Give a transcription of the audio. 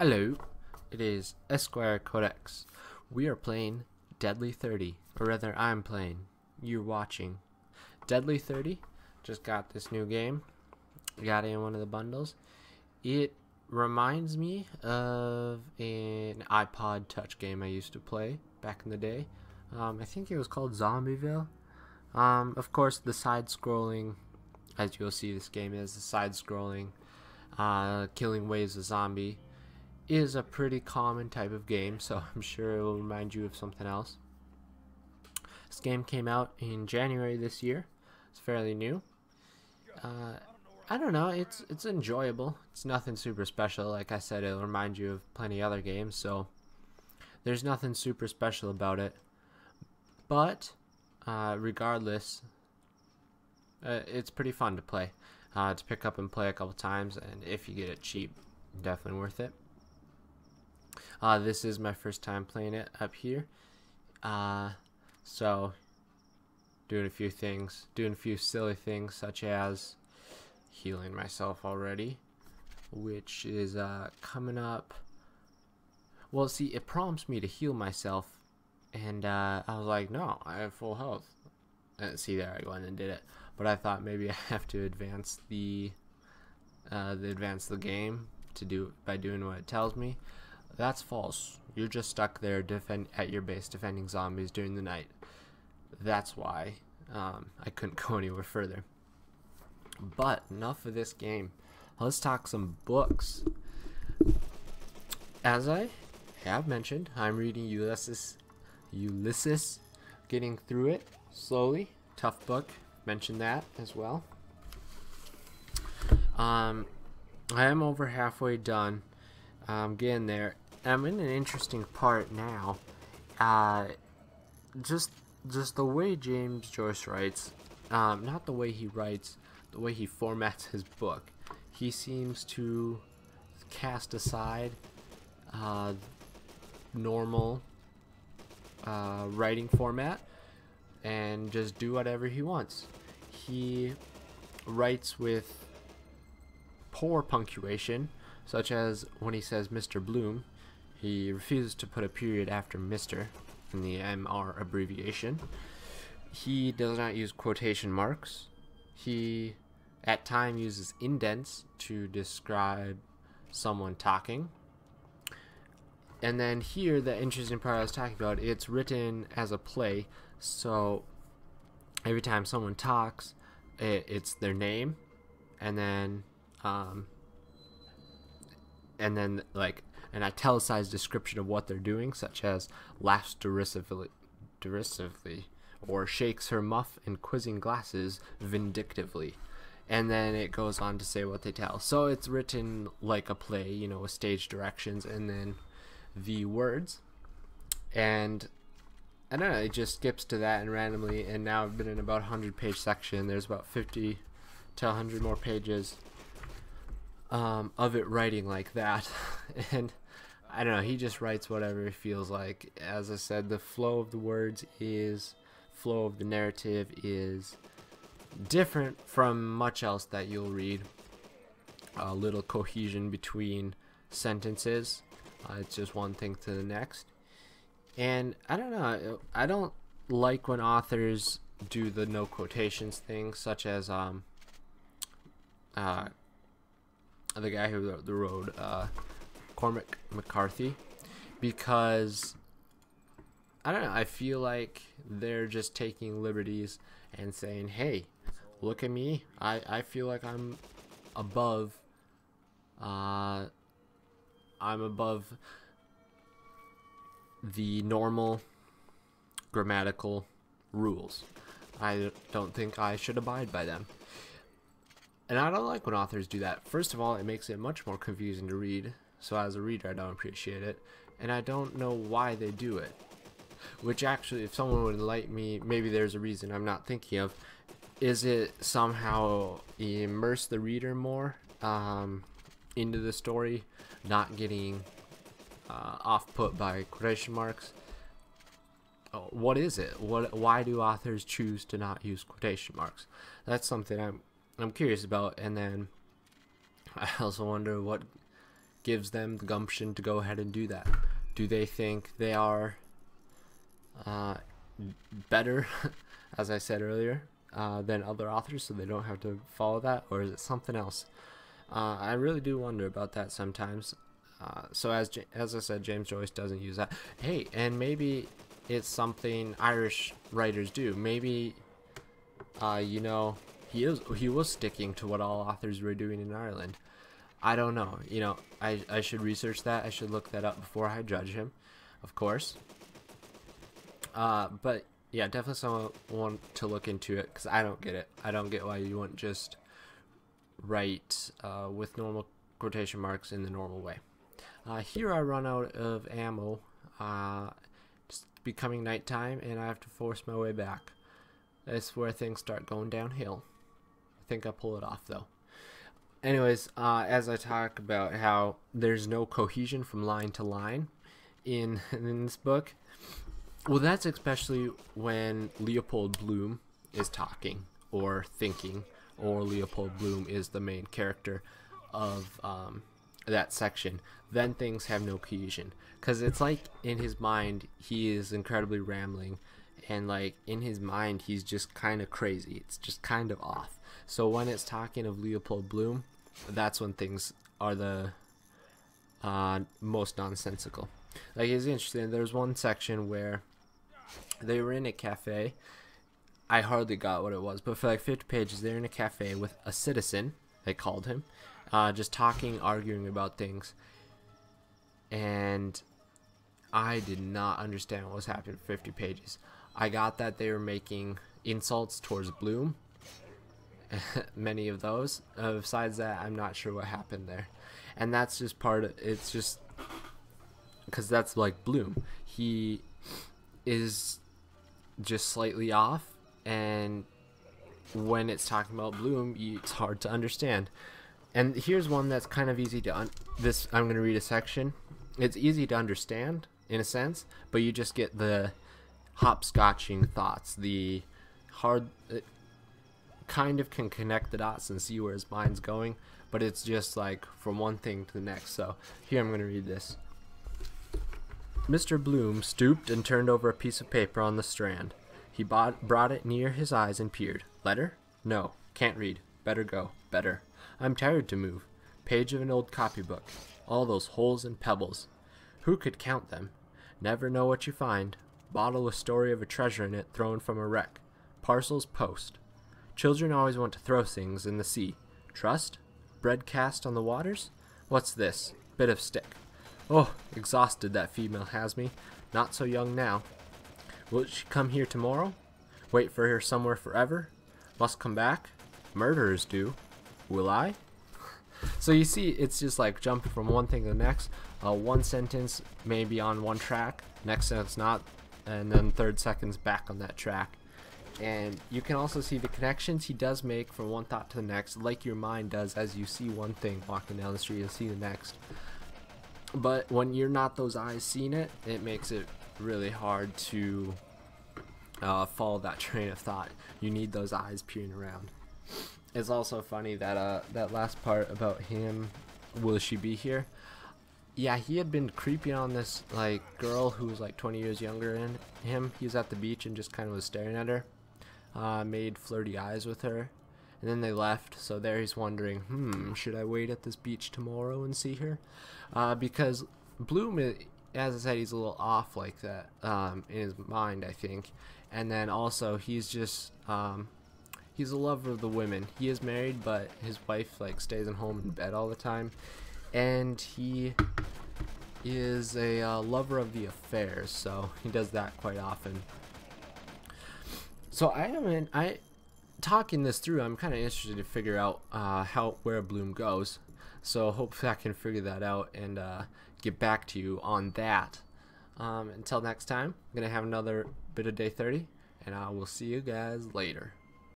Hello, it is Esquire Codex. We are playing Deadly 30, or rather I'm playing, you're watching. Deadly 30, just got this new game, got it in one of the bundles. It reminds me of an iPod Touch game I used to play back in the day. I think it was called Zombieville. Of course the side-scrolling, as you'll see this game is, the side-scrolling, killing waves of zombie is a pretty common type of game, so I'm sure it will remind you of something else. This game came out in January this year. It's fairly new. I don't know, it's enjoyable. It's nothing super special. Like I said, it'll remind you of plenty other games, so there's nothing super special about it. But regardless, it's pretty fun to play. To pick up and play a couple times, and if you get it cheap, definitely worth it. This is my first time playing it up here, so doing a few things, doing a few silly things such as healing myself already, which is coming up. Well, see, it prompts me to heal myself, and I was like, no, I have full health. See, there I went and did it, but I thought maybe I have to advance the game to do it by doing what it tells me. That's false. You're just stuck there at your base defending zombies during the night. That's why I couldn't go anywhere further. But enough of this game. Let's talk some books. As I have mentioned, I'm reading Ulysses, getting through it slowly. Tough book. Mentioned that as well. I am over halfway done. I'm getting there. I'm in an interesting part now. Just the way James Joyce writes, not the way he writes, the way he formats his book. He seems to cast aside normal writing format and just do whatever he wants. He writes with poor punctuation, such as when he says Mr. Bloom, he refuses to put a period after Mr. in the MR abbreviation. He does not use quotation marks. He at times uses indents to describe someone talking. And then here, the interesting part I was talking about, it's written as a play, so every time someone talks, it's their name, and then like an italicized description of what they're doing, such as laughs derisively, or shakes her muff and quizzing glasses vindictively. And then it goes on to say what they tell. So it's written like a play, you know, with stage directions and then the words. And I don't know, it just skips to that and randomly, and now I've been in about 100-page section. There's about 50 to 100 more pages of it writing like that. And I don't know, he just writes whatever he feels like. As I said, the flow of the narrative is different from much else that you'll read. A little cohesion between sentences. It's just one thing to the next. And I don't know, I don't like when authors do the no quotations thing, such as the guy who wrote Cormac McCarthy, because I don't know, I feel like they're just taking liberties and saying, hey, look at me, I feel like I'm above the normal grammatical rules. I don't think I should abide by them. And I don't like when authors do that. First of all, it makes it much more confusing to read. So as a reader, I don't appreciate it. And I don't know why they do it. Which actually, if someone would enlighten me, maybe there's a reason I'm not thinking of. Is it somehow immerse the reader more into the story, not getting off-put by quotation marks? What is it? Why do authors choose to not use quotation marks? That's something I'm curious about. And then I also wonder what gives them the gumption to go ahead and do that? Do they think they are better, as I said earlier, than other authors, so they don't have to follow that, or is it something else? I really do wonder about that sometimes. So as I said, James Joyce doesn't use that. Hey, and maybe it's something Irish writers do. Maybe, you know, he was sticking to what all authors were doing in Ireland. I don't know. You know, I should research that. I should look that up before I judge him, of course. But yeah, definitely someone to look into it, because I don't get it. I don't get why you wouldn't just write with normal quotation marks in the normal way. Here I run out of ammo. It's becoming nighttime, and I have to force my way back. That's where things start going downhill. I think I pull it off, though. Anyways, as I talk about how there's no cohesion from line to line in this book, well, that's especially when Leopold Bloom is talking or thinking, or Leopold Bloom is the main character of that section. Then things have no cohesion, because it's like in his mind he is incredibly rambling, and like in his mind he's just kind of crazy. It's just kind of off. So when it's talking of Leopold Bloom, that's when things are the most nonsensical. Like, it's interesting, there's one section where they were in a cafe. I hardly got what it was, but for like 50 pages they're in a cafe with a citizen, they called him, just talking, arguing about things, and I did not understand what was happening for 50 pages. I got that they were making insults towards Bloom, many of those. Besides that, I'm not sure what happened there, and that's just part of it's just because that's like Bloom. He is just slightly off, and when it's talking about Bloom, it's hard to understand. And here's one that's kind of easy to I'm going to read a section. It's easy to understand in a sense, but you just get the hopscotching thoughts, the hard kind of can connect the dots and see where his mind's going, but it's just like from one thing to the next. So here I'm going to read this. Mr. Bloom stooped and turned over a piece of paper on the strand. He brought it near his eyes and peered. Letter? No. Can't read. Better go. Better. I'm tired to move. Page of an old copybook. All those holes and pebbles. Who could count them? Never know what you find. Bottle with story of a treasure in it thrown from a wreck. Parcels post. Children always want to throw things in the sea. Trust? Bread cast on the waters? What's this? Bit of stick. Oh, exhausted that female has me. Not so young now. Will she come here tomorrow? Wait for her somewhere forever? Must come back? Murderers do. Will I? So you see, it's just like jumping from one thing to the next. One sentence may be on one track, next sentence not, and then third sentence back on that track. And you can also see the connections he does make from one thought to the next, like your mind does as you see one thing walking down the street and see the next. But when you're not those eyes seeing it, it makes it really hard to follow that train of thought. You need those eyes peering around. It's also funny that that last part about him, will she be here? Yeah, he had been creeping on this like girl who was like 20 years younger than him. He was at the beach and just kind of was staring at her, made flirty eyes with her, and then they left. So there he's wondering, should I wait at this beach tomorrow and see her? Because Bloom, as I said, he's a little off like that in his mind, I think. And then also he's just he's a lover of the women. He is married, but his wife like stays at home in bed all the time, and he is a lover of the affairs, so he does that quite often. So talking this through, I'm kind of interested to figure out where Bloom goes. So hopefully I can figure that out and get back to you on that. Until next time, I'm gonna have another bit of day 30, and I will see you guys later.